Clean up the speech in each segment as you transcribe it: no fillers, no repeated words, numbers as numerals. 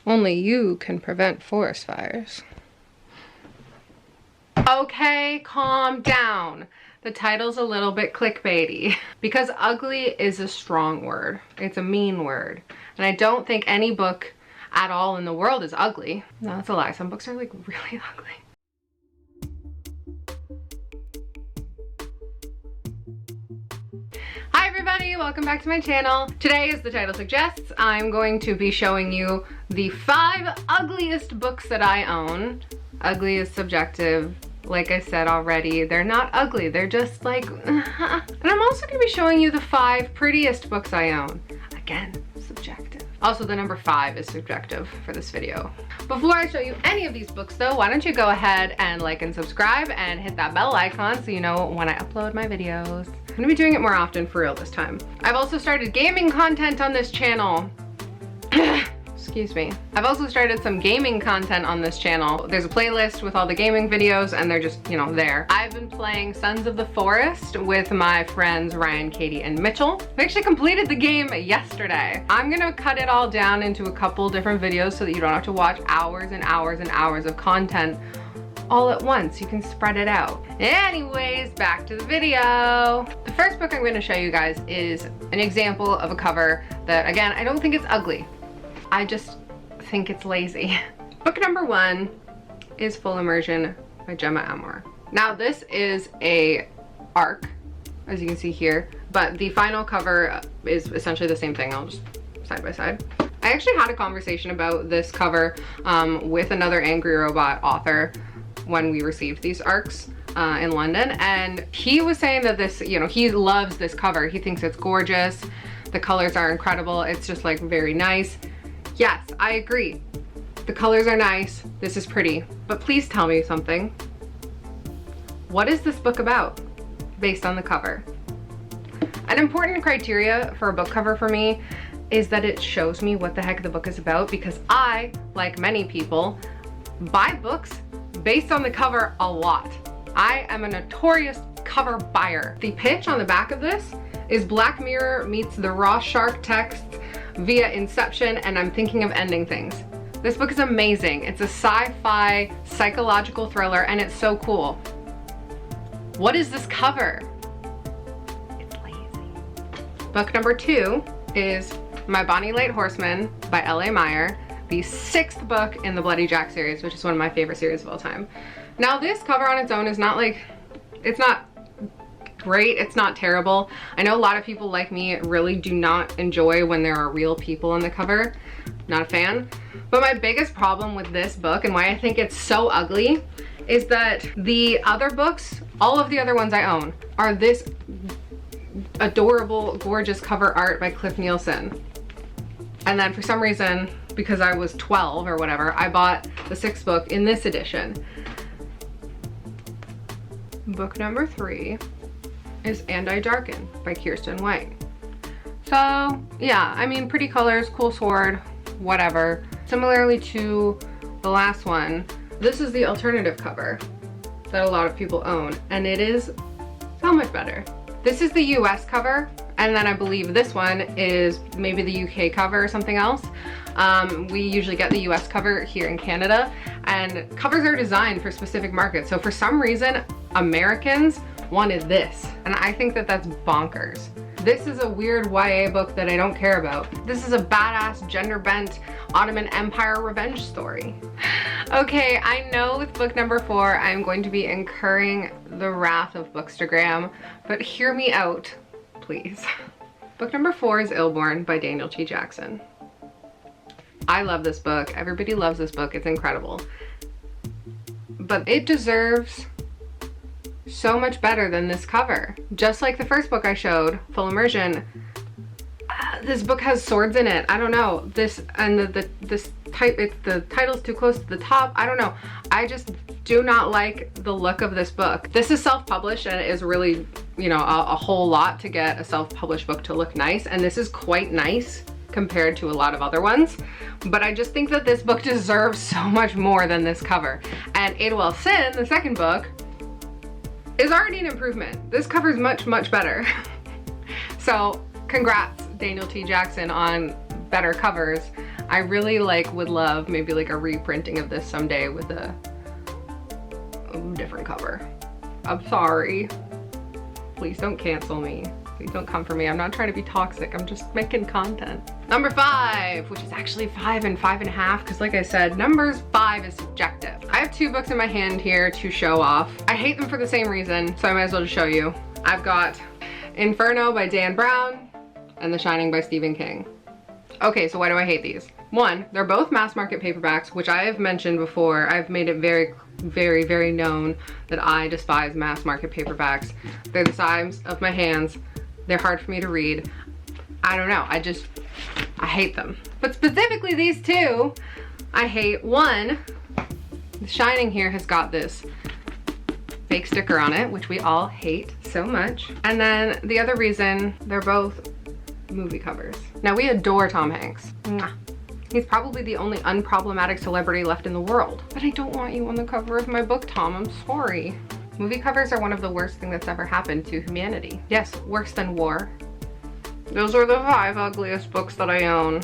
Only you can prevent forest fires. Okay, calm down. The title's a little bit clickbaity because ugly is a strong word. It's a mean word. And I don't think any book at all in the world is ugly. No, that's a lie. Some books are like really ugly. Hi everybody, welcome back to my channel. Today, as the title suggests, I'm going to be showing you the 5 ugliest books that I own. Ugly is subjective. Like I said already, they're not ugly, they're just like, and I'm also gonna be showing you the 5 prettiest books I own. Again, subjective. Also, the number 5 is subjective for this video. Before I show you any of these books though, why don't you go ahead and like and subscribe and hit that bell icon so you know when I upload my videos. I'm gonna be doing it more often for real this time. I've also started gaming content on this channel. Excuse me. I've also started some gaming content on this channel. There's a playlist with all the gaming videos and they're just, you know, there. I've been playing Sons of the Forest with my friends Ryan, Katie, and Mitchell. We actually completed the game yesterday. I'm gonna cut it all down into a couple different videos so that you don't have to watch hours and hours and hours of content all at once. You can spread it out. Anyways, back to the video. The first book I'm gonna show you guys is an example of a cover that, again, I don't think it's ugly. I just think it's lazy. Book number 1 is Full Immersion by Gemma Amor. Now this is a arc, as you can see here, but the final cover is essentially the same thing. I'll just side by side. I actually had a conversation about this cover with another Angry Robot author when we received these arcs in London, and he was saying that this, you know, he loves this cover. He thinks it's gorgeous. The colors are incredible. It's just like very nice. Yes, I agree. The colors are nice. This is pretty. But please tell me something. What is this book about based on the cover? An important criteria for a book cover for me is that it shows me what the heck the book is about, because I, like many people, buy books based on the cover a lot. I am a notorious cover buyer. The pitch on the back of this is Black Mirror meets the Raw Shark text via Inception, and I'm thinking of ending things. This book is amazing. It's a sci-fi psychological thriller and it's so cool. What is this cover? It's lazy. Book number 2 is My Bonnie Light Horseman by L.A. Meyer, the 6th book in the Bloody Jack series, which is one of my favorite series of all time. Now this cover on its own is not like, it's not great, it's not terrible. I know a lot of people like me really do not enjoy when there are real people on the cover. Not a fan. But my biggest problem with this book and why I think it's so ugly is that the other books, all of the other ones I own, are this adorable, gorgeous cover art by Cliff Nielsen. And then for some reason, because I was 12 or whatever, I bought the 6th book in this edition. Book number 3 is And I Darken by Kirsten White. So yeah, I mean, pretty colors, cool sword, whatever. Similarly to the last one, this is the alternative cover that a lot of people own, and it is so much better. This is the US cover, and then I believe this one is maybe the UK cover or something else. We usually get the US cover here in Canada, and covers are designed for specific markets. So for some reason, Americans wanted this, and I think that that's bonkers. This is a weird YA book that I don't care about. This is a badass, gender-bent Ottoman Empire revenge story. Okay, I know with book number 4, I'm going to be incurring the wrath of Bookstagram, but hear me out, please. Book number 4 is Illborn by Daniel T. Jackson. I love this book. Everybody loves this book. It's incredible. But it deserves so much better than this cover. Just like the first book I showed, Full Immersion, this book has swords in it. I don't know. This and the title's too close to the top. I don't know. I just do not like the look of this book. This is self-published and it is really, you know, a whole lot to get a self-published book to look nice, and this is quite nice compared to a lot of other ones, but I just think that this book deserves so much more than this cover. And Adewell Sin, the second book, is already an improvement. This cover is much, much better. So congrats, Daniel T. Jackson, on better covers. I really would love maybe like a reprinting of this someday with a different cover. I'm sorry. Please don't cancel me. Please don't come for me. I'm not trying to be toxic. I'm just making content. Number 5, which is actually 5 and 5.5, because like I said, numbers 5 is subjective. I have 2 books in my hand here to show off. I hate them for the same reason, so I might as well just show you. I've got Inferno by Dan Brown and The Shining by Stephen King. Okay, so why do I hate these? 1, they're both mass market paperbacks, which I have mentioned before. I've made it very known that I despise mass market paperbacks. They're the size of my hands. They're hard for me to read. I don't know, I hate them. But specifically these 2, I hate. 1, The Shining here has got this fake sticker on it, which we all hate so much. And then the other reason, they're both movie covers. Now we adore Tom Hanks. Mwah. He's probably the only unproblematic celebrity left in the world. But I don't want you on the cover of my book, Tom, I'm sorry. Movie covers are one of the worst things that's ever happened to humanity. Yes, worse than war. Those are the 5 ugliest books that I own.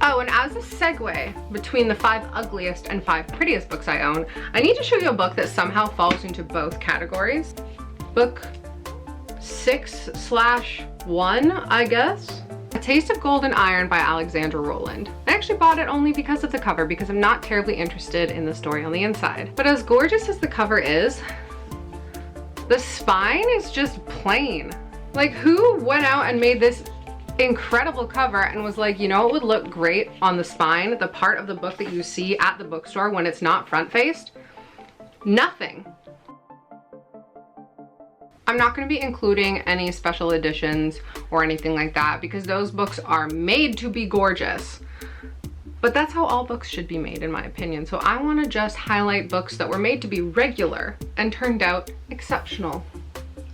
Oh, and as a segue between the 5 ugliest and 5 prettiest books I own, I need to show you a book that somehow falls into both categories. Book 6/1, I guess. A Taste of Gold and Iron by Alexandra Rowland. I actually bought it only because of the cover, because I'm not terribly interested in the story on the inside. But as gorgeous as the cover is, the spine is just plain. Like, who went out and made this incredible cover and was like, you know it would look great on the spine, the part of the book that you see at the bookstore when it's not front faced? Nothing. I'm not going to be including any special editions or anything like that, because those books are made to be gorgeous. But that's how all books should be made, in my opinion. So I want to just highlight books that were made to be regular and turned out exceptional.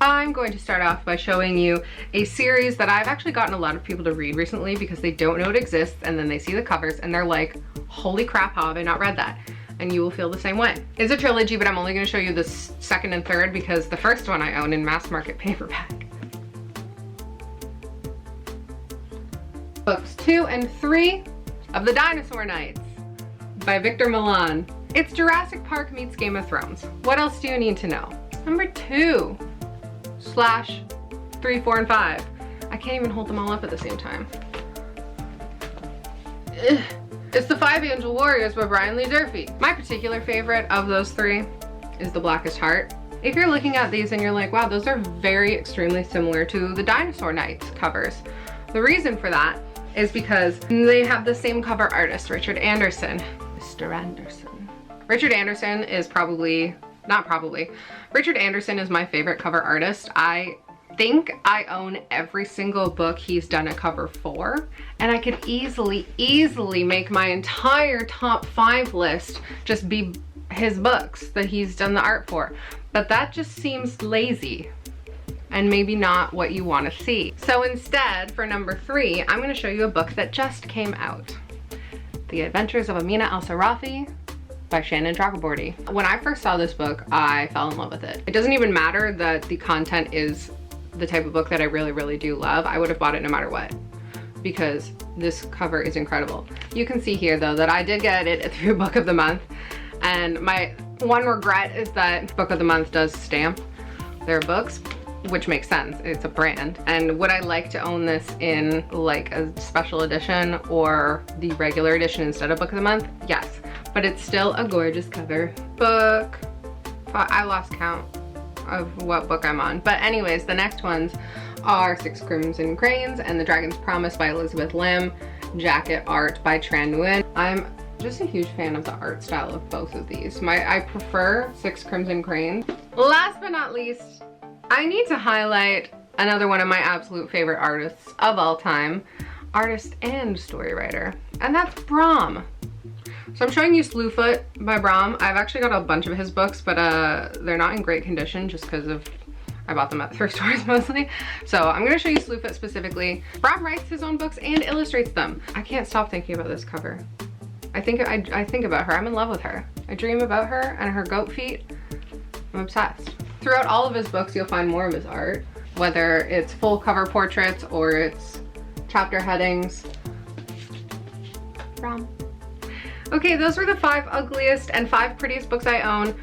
I'm going to start off by showing you a series that I've actually gotten a lot of people to read recently because they don't know it exists, and then they see the covers and they're like, holy crap, how have I not read that? And you will feel the same way. It's a trilogy, but I'm only going to show you the 2nd and 3rd because the first one I own in mass market paperback. Books 2 and 3 of The Dinosaur Knights by Victor Milan. It's Jurassic Park meets Game of Thrones. What else do you need to know? Number 2/3, 4, and 5. I can't even hold them all up at the same time. Ugh. It's The Five Angel Warriors by Brian Lee Durfee. My particular favorite of those 3 is The Blackest Heart. If you're looking at these and you're like, wow, those are very extremely similar to the Dinosaur Knights covers. The reason for that is because they have the same cover artist, Richard Anderson. Mr. Anderson. Richard Anderson is Richard Anderson is my favorite cover artist. I think I own every single book he's done a cover for, and I could easily make my entire top 5 list just be his books that he's done the art for. But that just seems lazy and maybe not what you want to see. So instead, for number 3, I'm going to show you a book that just came out. The Adventures of Amina Al-Sarafi by Shannon Chakraborty. When I first saw this book, I fell in love with it. It doesn't even matter that the content is the type of book that I really do love. I would have bought it no matter what, because this cover is incredible. You can see here though that I did get it through Book of the Month, and my one regret is that Book of the Month does stamp their books, which makes sense, it's a brand. And would I like to own this in like a special edition or the regular edition instead of Book of the Month? Yes, but it's still a gorgeous cover. Book, I lost count of what book I'm on. But anyways, the next ones are Six Crimson Cranes and The Dragon's Promise by Elizabeth Lim, jacket art by Tran Nguyen. I'm just a huge fan of the art style of both of these. I prefer Six Crimson Cranes. Last but not least, I need to highlight another one of my absolute favorite artists of all time, artist and story writer, and that's Brahm. So I'm showing you Slewfoot by Brahm. I've actually got a bunch of his books, but they're not in great condition just because of I bought them at thrift stores mostly. So I'm gonna show you Slewfoot specifically. Brahm writes his own books and illustrates them. I can't stop thinking about this cover. I think about her. I'm in love with her. I dream about her and her goat feet. I'm obsessed. Throughout all of his books, you'll find more of his art, whether it's full cover portraits or it's chapter headings. from. Okay, those were the 5 ugliest and 5 prettiest books I own.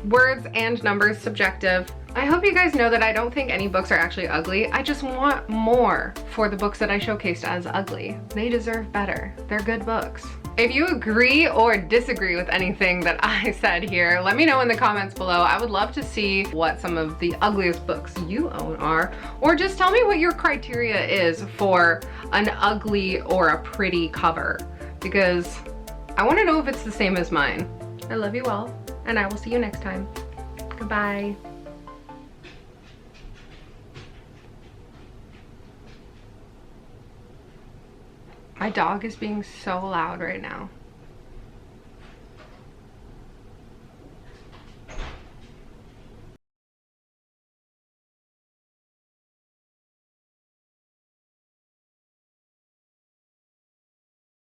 Words and numbers subjective. I hope you guys know that I don't think any books are actually ugly. I just want more for the books that I showcased as ugly. They deserve better. They're good books. If you agree or disagree with anything that I said here, let me know in the comments below. I would love to see what some of the ugliest books you own are, or just tell me what your criteria is for an ugly or a pretty cover, because I want to know if it's the same as mine. I love you all, and I will see you next time. Goodbye. My dog is being so loud right now.